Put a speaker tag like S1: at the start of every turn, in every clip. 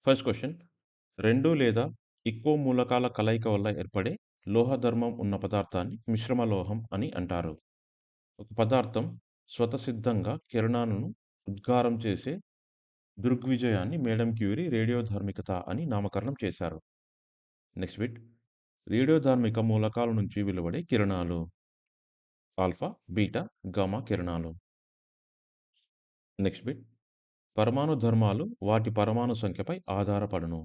S1: First question 2 లేదా ఎక్కువ మూలకాల కలయిక వల్ల ఏర్పడే లోహధర్మం ఉన్న పదార్థాన్ని మిశ్రమ లోహం అని అంటారు. ఒక పదార్థం స్వతసిద్ధంగా కిరణాలను ఉద్గారం చేసే దృగ్విజయాన్ని మేడమ్ క్యూరీ రేడియోధార్మికత అని నామకరణం చేశారు. నెక్స్ట్ బిట్ రేడియోధార్మిక మూలకాల నుంచి వెలువడే కిరణాలు ఆల్ఫా, బీటా, గామా కిరణాలు. నెక్స్ట్ బిట్ పరమాణు ధర్మాలు వాటి పరమాణు సంఖ్యపై ఆధారపడును.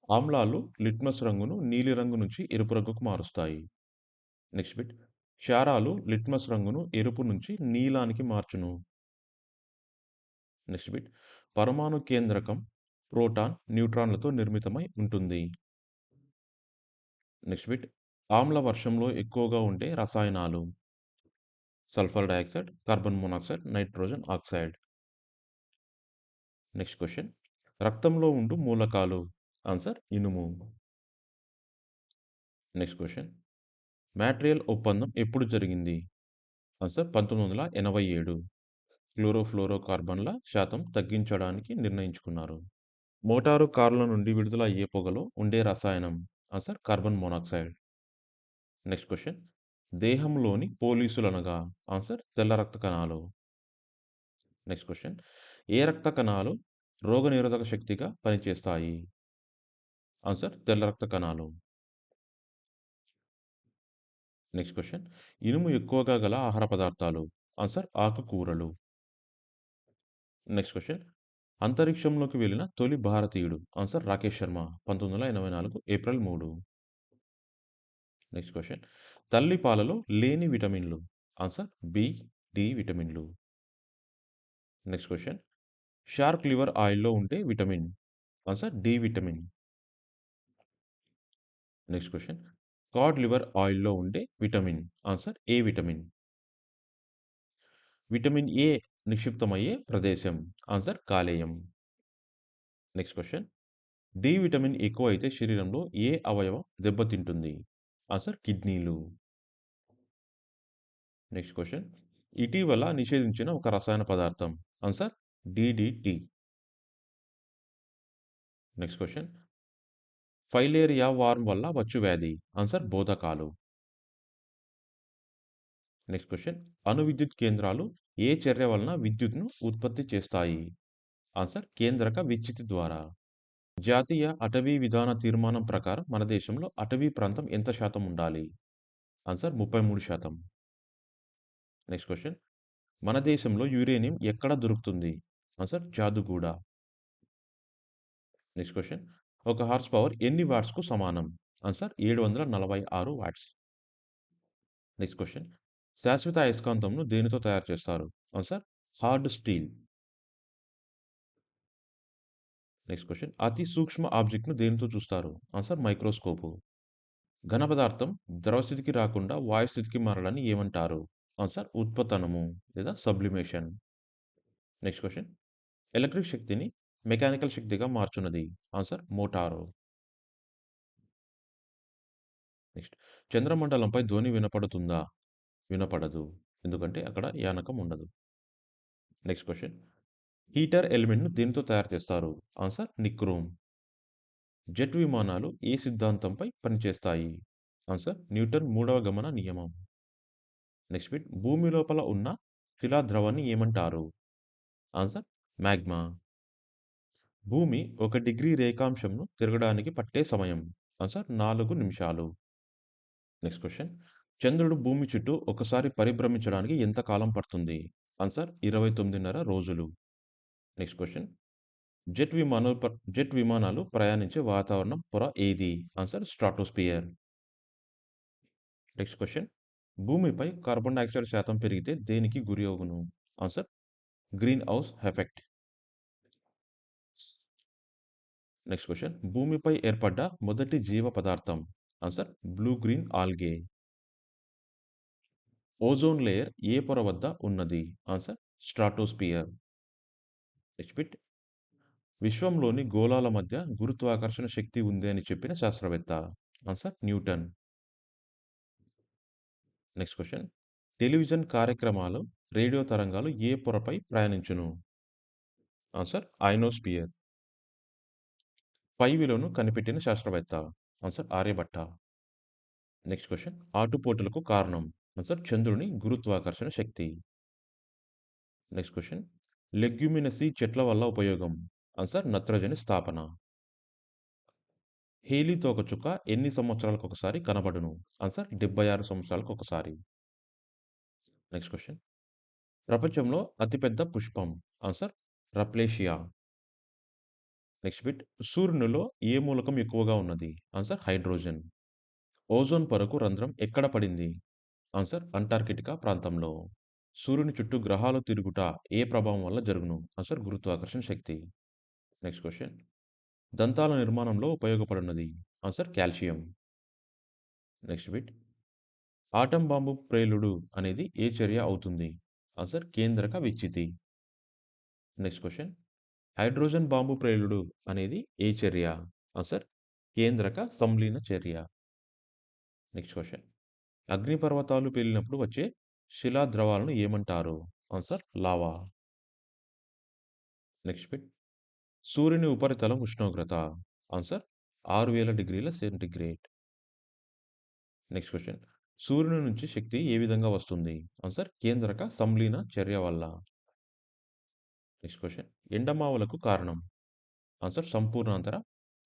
S1: ఆమ్లాలు లిట్మస్ రంగును నీలిరంగు నుంచి ఎరుపు రంగుకు మారుస్తాయి. నెక్స్ట్ బిట్ క్షారాలు లిట్మస్ రంగును ఎరుపు నుంచి నీలానికి మార్చును. నెక్స్ట్ బిట్ పరమాణు కేంద్రకం ప్రోటాన్, న్యూట్రాన్లతో నిర్మితమై ఉంటుంది. నెక్స్ట్ బిట్ ఆమ్ల వర్షంలో ఎక్కువగా ఉండే రసాయనాలు sulphur dioxide, carbon monoxide, nitrogen oxide. Next question రక్తంలో ఉండు మూలకాలు ఆన్సర్ ఇనుము. నెక్స్ట్ క్వెషన్ మ్యాట్రియల్ ఒప్పందం ఎప్పుడు జరిగింది ఆన్సర్ 1987. క్లోరోఫ్లోరోకార్బన్ల శాతం తగ్గించడానికి నిర్ణయించుకున్నారు. మోటారు కార్ల నుండి విడుదల అయ్యే పొగలో ఉండే రసాయనం answer carbon monoxide. Next question దేహంలోని పోలీసులనగా ఆన్సర్ తెల్ల రక్త కణాలు. నెక్స్ట్ క్వెషన్ ఏ రక్త కణాలు రోగనిరోధక శక్తిగా పనిచేస్తాయి ఆన్సర్ తెల్ల రక్త కణాలు. నెక్స్ట్ క్వెషన్ ఇనుము ఎక్కువగా గల ఆహార పదార్థాలు ఆన్సర్ ఆకుకూరలు. నెక్స్ట్ క్వెషన్ అంతరిక్షంలోకి వెళ్ళిన తొలి భారతీయుడు answer Rakesh Sharma 1984 April 3. Next question తల్లి పాలలో లేని విటమిన్లు ఆన్సర్ బి, డి విటమిన్లు. నెక్స్ట్ క్వెషన్ షార్క్ లివర్ ఆయిల్లో ఉండే vitamin answer D vitamin. Next question cod liver ఆయిల్లో ఉండే vitamin answer A vitamin. Vitamin A నిక్షిప్తమయ్యే ప్రదేశం ఆన్సర్ కాలేయం. నెక్స్ట్ క్వెషన్ డి విటమిన్ ఎక్కువైతే శరీరంలో ఏ అవయవం దెబ్బతింటుంది ఆన్సర్ కిడ్నీలు. నెక్స్ట్ క్వెషన్ ఇటీవల నిషేధించిన ఒక రసాయన పదార్థం answer DDT. Next question filaria worm వల్ల వచ్చు వ్యాధి ఆన్సర్ బోధకాలు. నెక్స్ట్ క్వెషన్ అణు విద్యుత్ కేంద్రాలు ఏ చర్య వలన విద్యుత్ను ఉత్పత్తి చేస్తాయి ఆన్సర్ కేంద్రక విచ్ఛితి ద్వారా. జాతీయ అటవీ విధాన తీర్మానం ప్రకారం మన దేశంలో అటవీ ప్రాంతం ఎంత శాతం ఉండాలి ఆన్సర్ 33%. నెక్స్ట్ క్వెషన్ మన దేశంలో యురేనియం ఎక్కడ దొరుకుతుంది ఆన్సర్ జాదుగూడ. నెక్స్ట్ క్వెషన్ ఒక హార్స్ పవర్ ఎన్ని వాట్స్కు సమానం ఆన్సర్ 746 వాట్స్. నెక్స్ట్ క్వెషన్ శాశ్వత అయస్కాంతంను దేనితో తయారు చేస్తారు answer hard steel. Next question అతి సూక్ష్మ ఆబ్జెక్ట్ను దేనితో చూస్తారు ఆన్సర్ మైక్రోస్కోపు. ఘన పదార్థం ద్రవస్థితికి రాకుండా వాయుస్థితికి మారడాన్ని ఏమంటారు ఆన్సర్ ఉత్పతనము లేదా సబ్లిమేషన్. నెక్స్ట్ క్వెషన్ ఎలక్ట్రిక్ శక్తిని మెకానికల్ శక్తిగా మార్చున్నది ఆన్సర్ మోటారు. నెక్స్ట్ చంద్రమండలంపై ధ్వని వినపడుతుందా వినపడదు ఎందుకంటే అక్కడ యానకం ఉండదు. నెక్స్ట్ క్వెషన్ హీటర్ ఎలిమెంట్ను దేనితో తయారు చేస్తారు ఆన్సర్ నిక్రోమ్. జెట్ విమానాలు ఏ సిద్ధాంతంపై పనిచేస్తాయి ఆన్సర్ న్యూటన్ మూడవ గమన నియమం. నెక్స్ట్ బిట్ భూమి లోపల ఉన్న శిలా ద్రవాన్ని ఏమంటారు ఆన్సర్ మ్యాగ్మా. భూమి 1 డిగ్రీ రేఖాంశంను తిరగడానికి పట్టే సమయం ఆన్సర్ 4 నిమిషాలు. నెక్స్ట్ క్వెషన్ చంద్రుడు భూమి చుట్టూ ఒకసారి పరిభ్రమించడానికి ఎంత కాలం పడుతుంది ఆన్సర్ 29.5 రోజులు. నెక్స్ట్ క్వెషన్ జెట్ విమానాలు ప్రయాణించే వాతావరణం పొర ఏది ఆన్సర్ స్ట్రాటోస్పియర్. నెక్స్ట్ క్వెషన్ భూమిపై కార్బన్ డయాక్సైడ్ శాతం పెరిగితే దేనికి గురి అగును answer greenhouse effect. Next question భూమిపై ఏర్పడ్డ మొదటి జీవ పదార్థం answer blue green algae. Ozone layer ఏ పొర వద్ద ఉన్నది ఆన్సర్ స్ట్రాటోస్పియర్. నెక్స్ట్ బిట్ విశ్వంలోని గోళాల మధ్య గురుత్వాకర్షణ శక్తి ఉంది అని చెప్పిన శాస్త్రవేత్త answer Newton. Next question television కార్యక్రమాలు రేడియో తరంగాలు ఏ పొరపై ప్రయాణించును ఆన్సర్ ఐనోస్పియర్. పై విలువను కనిపెట్టిన శాస్త్రవేత్త. ఆన్సర్ ఆర్యభట్ట. Next question. ఆటుపోటులకు కారణం. ఆన్సర్ చంద్రుని గురుత్వాకర్షణ శక్తి. Next question. లెగ్యూమినసీ చెట్ల వల్ల ఉపయోగం. ఆన్సర్ నత్రజని స్థాపన. హేలీ తోకచుక్క ఎన్ని సంవత్సరాలకొకసారి కనబడును? ఆన్సర్ 76 సంవత్సరాలకొకసారి. Next question. ప్రపంచంలో అతిపెద్ద పుష్పం. Answer Rafflesia. Next bit. సూర్యునిలో ఏ మూలకం ఎక్కువగా ఉన్నది? Answer hydrogen. ఓజోన్ పొరకు రంధ్రం ఎక్కడ పడింది? ఆన్సర్ అంటార్కిటికా ప్రాంతంలో. సూర్యుని చుట్టూ గ్రహాలు తిరుగుట ఏ ప్రభావం వల్ల జరుగును? ఆన్సర్ గురుత్వాకర్షణ శక్తి. Next question. దంతాల నిర్మాణంలో ఉపయోగపడున్నది. Answer calcium. Next bit. Atom bomb ప్రేలుడు అనేది ఏ చర్య అవుతుంది? ఆన్సర్ కేంద్రక విచ్ఛితి. Next question. హైడ్రోజన్ బాంబు ప్రేలుడు అనేది ఏ చర్య? ఆన్సర్ కేంద్రక సంలీన చర్య. Next question. అగ్నిపర్వతాలు పేలినప్పుడు వచ్చే శిలా ద్రవాలను ఏమంటారు? Answer lava. Next bit. సూర్యుని ఉపరితలం ఉష్ణోగ్రత. ఆన్సర్ 6000 డిగ్రీల సెంటీగ్రేడ్. Next question. సూర్యుని నుంచి శక్తి ఏ విధంగా వస్తుంది? ఆన్సర్ కేంద్రక సంలీన చర్య వల్ల. Next question. ఎండమావులకు కారణం. ఆన్సర్ సంపూర్ణాంతర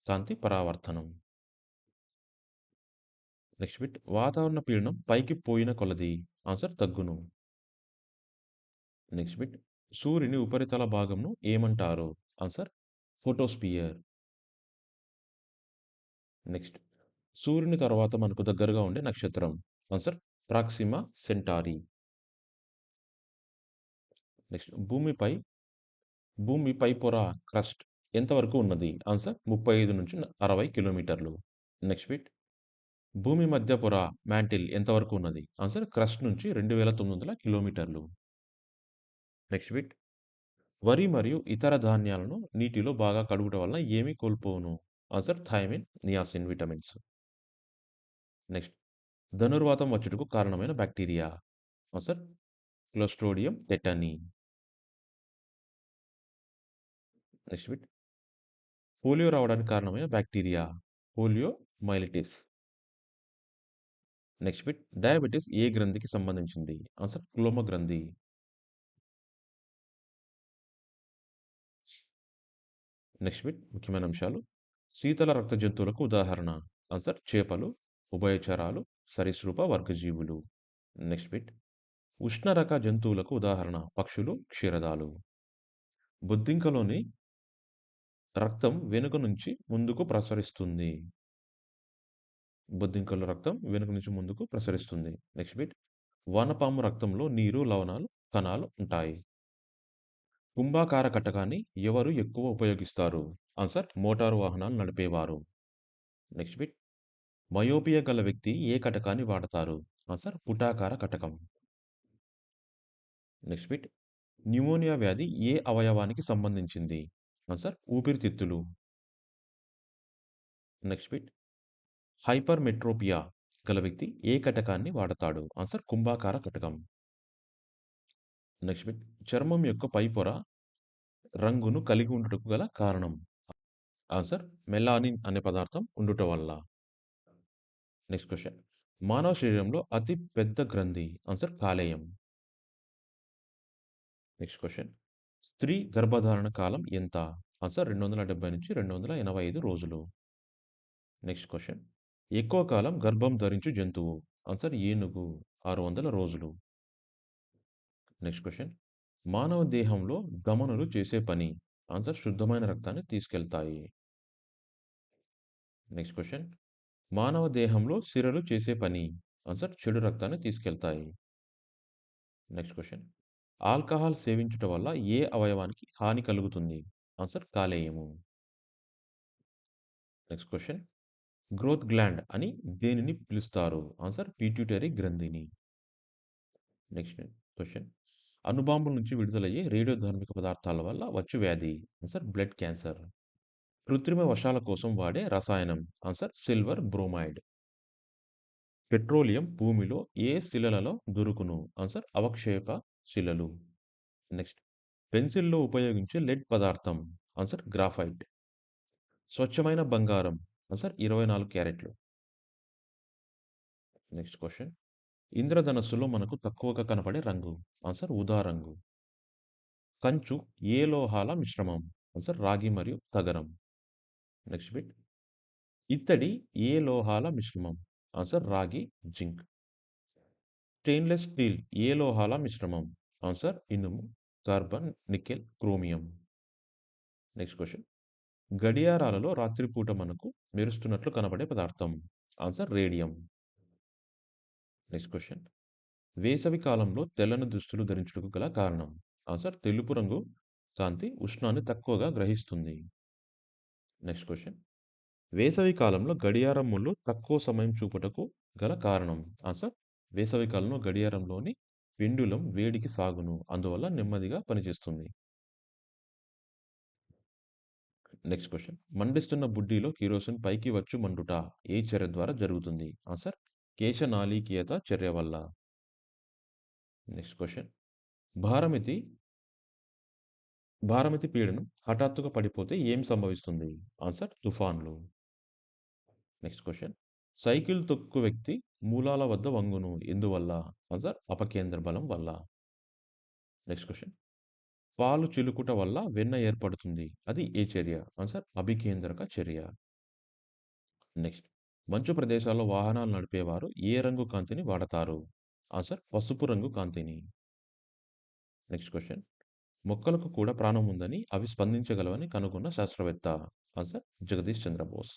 S1: కాంతి పరావర్తనం. Next bit. వాతావరణ పీడనం పైకి పోయిన కొలది. ఆన్సర్ తగ్గును. Next bit. సూర్యుని ఉపరితల భాగంను ఏమంటారు? Answer photosphere. నెక్స్ట్. సూర్యుని తర్వాత మనకు దగ్గరగా ఉండే నక్షత్రం. Answer Proxima Centauri. నెక్స్ట్. భూమి పై పొర క్రస్ట్ ఎంతవరకు ఉన్నది? ఆన్సర్ 35-60 కిలోమీటర్లు. Next bit. భూమి మధ్య పొర మ్యాంటిల్ ఎంతవరకు ఉన్నది? ఆన్సర్ క్రస్ట్ నుంచి 2900 కిలోమీటర్లు. Next bit. వరి మరియు ఇతర ధాన్యాలను నీటిలో బాగా కడుగుట వలన ఏమి కోల్పోవును? Answer thiamine, niacin vitamins. Next. ధనుర్వాతం వచ్చుటకు కారణమైన bacteria. Answer clostridium tetani. Next bit. Polio రావడానికి కారణమైన bacteria. Polio myelitis. Next bit. Diabetes ఏ గ్రంథికి సంబంధించింది? ఆన్సర్ క్లోమ గ్రంథి. Next bit. ముఖ్యమైన అంశాలు. శీతల రక్త జంతువులకు ఉదాహరణ. ఆన్సర్ చేపలు, ఉభయచరాలు, సరీసృప వర్గజీవులు. Next bit. ఉష్ణరక జంతువులకు ఉదాహరణ పక్షులు, క్షీరదాలు. బొద్దింకలోని రక్తం వెనుక నుంచి ముందుకు ప్రసరిస్తుంది. బొద్దింకల రక్తం వెనుక నుంచి ముందుకు ప్రసరిస్తుంది. Next bit. వానపాము రక్తంలో నీరు, లవణాలు, కణాలు ఉంటాయి. కుంభాకార కటకాన్ని ఎవరు ఎక్కువ ఉపయోగిస్తారు? ఆన్సర్ మోటారు వాహనాలు నడిపేవారు. Next bit. మయోపియా గల వ్యక్తి ఏ కటకాన్ని వాడతారు? ఆన్సర్ పుటాకార కటకం. Next bit. న్యూమోనియా వ్యాధి ఏ అవయవానికి సంబంధించింది? ఆన్సర్ ఊపిరితిత్తులు. Next bit. హైపర్మెట్రోపియా గల వ్యక్తి ఏ కటకాన్ని వాడతాడు? ఆన్సర్ కుంభాకార కటకం. Next bit. చర్మం యొక్క పై పొర రంగును కలిగి ఉండుటకు గల కారణం. ఆన్సర్ మెలానిన్ అనే పదార్థం ఉండుట వల్ల. Next question. మానవ శరీరంలో అతి పెద్ద గ్రంథి. ఆన్సర్ కాలేయం. Next question. స్త్రీ గర్భధారణ కాలం ఎంత? ఆన్సర్ 270-285 రోజులు. Next question. ఎక్కువ కాలం గర్భం ధరించు జంతువు. ఆన్సర్ ఏనుగు 600 రోజులు. Next question. మానవ దేహంలో ధమనులు చేసే పని. ఆన్సర్ శుద్ధమైన రక్తాన్ని తీసుకెళ్తాయి. Next question. మానవ దేహంలో సిరలు చేసే పని. ఆన్సర్ చెడు రక్తాన్ని తీసుకెళ్తాయి. Next question. ఆల్కహాల్ సేవించుట వల్ల ఏ అవయవానికి హాని కలుగుతుంది? ఆన్సర్ కాలేయము. Next question. గ్రోత్ గ్లాండ్ అని దేనిని పిలుస్తారు? ఆన్సర్ పిట్యూటరీ గ్రంథిని. Next question. అణుబాంబుల నుంచి విడుదలయ్యే రేడియోధార్మిక పదార్థాల వల్ల వచ్చు వ్యాధి. Answer blood cancer. కృత్రిమ వర్షాల కోసం వాడే రసాయనం. Answer silver bromide. పెట్రోలియం భూమిలో ఏ శిలలలో దొరుకును? ఆన్సర్ అవక్షేప శిలలు. నెక్స్ట్. పెన్సిల్‌లో ఉపయోగించే లెడ్ పదార్థం. Answer graphite. స్వచ్ఛమైన బంగారం. ఆన్సర్ 24 క్యారెట్లు. Next question. ఇంద్రధనస్సులో మనకు తక్కువగా కనపడే రంగు. ఆన్సర్ ఊదా రంగు. కంచు ఏ లోహాల మిశ్రమం? ఆన్సర్ రాగి మరియు తగరం. Next bit. ఇత్తడి ఏ లోహాల మిశ్రమం? ఆన్సర్ రాగి, జింక్. స్టెయిన్‌లెస్ స్టీల్ ఏ లోహాల మిశ్రమం? ఆన్సర్ ఇనుము, carbon, nickel, chromium. Next question. గడియారాలలో రాత్రిపూట మనకు మెరుస్తున్నట్లు కనబడే పదార్థం. Answer radium. Next question. వేసవి కాలంలో తెల్లని దుస్తులు ధరించుటకు గల కారణం. ఆన్సర్ తెలుపు రంగు కాంతి ఉష్ణాన్ని తక్కువగా గ్రహిస్తుంది. Next question. వేసవి కాలంలో గడియారం ముళ్ళు తక్కువ సమయం చూపుటకు గల కారణం. ఆన్సర్ వేసవి కాలంలో గడియారంలోని పెండ్యులం వేడికి సాగును. అందువల్ల నెమ్మదిగా పనిచేస్తుంది. Next question. మండిస్తున్న బుడ్డీలో కిరోసిన్ పైకి వచ్చు మండుట ఏ చర్య ద్వారా జరుగుతుంది? ఆన్సర్ కేశనాళికేత చర్య వల్ల. Next question. భారమితి భారమితి పీడనం హఠాత్తుగా పడిపోతే ఏం సంభవిస్తుంది? ఆన్సర్ తుఫాన్లు. Next question. సైకిల్ తొక్కు వ్యక్తి మూలాల వద్ద వంగును. ఎందువల్ల? ఆన్సర్ అపకేంద్ర బలం వల్ల. Next question. పాలు చిలుకుట వల్ల వెన్న ఏర్పడుతుంది. అది ఏ చర్య? ఆన్సర్ అభికేంద్రక చర్య. నెక్స్ట్. మంచు ప్రదేశాల్లో వాహనాలు నడిపేవారు ఏ రంగు కాంతిని వాడతారు? ఆన్సర్ పసుపు రంగు కాంతిని. Next question. మొక్కలకు కూడా ప్రాణం ఉందని, అవి స్పందించగలవని కనుగొన్న శాస్త్రవేత్త. ఆన్సర్ జగదీష్ చంద్ర బోస్.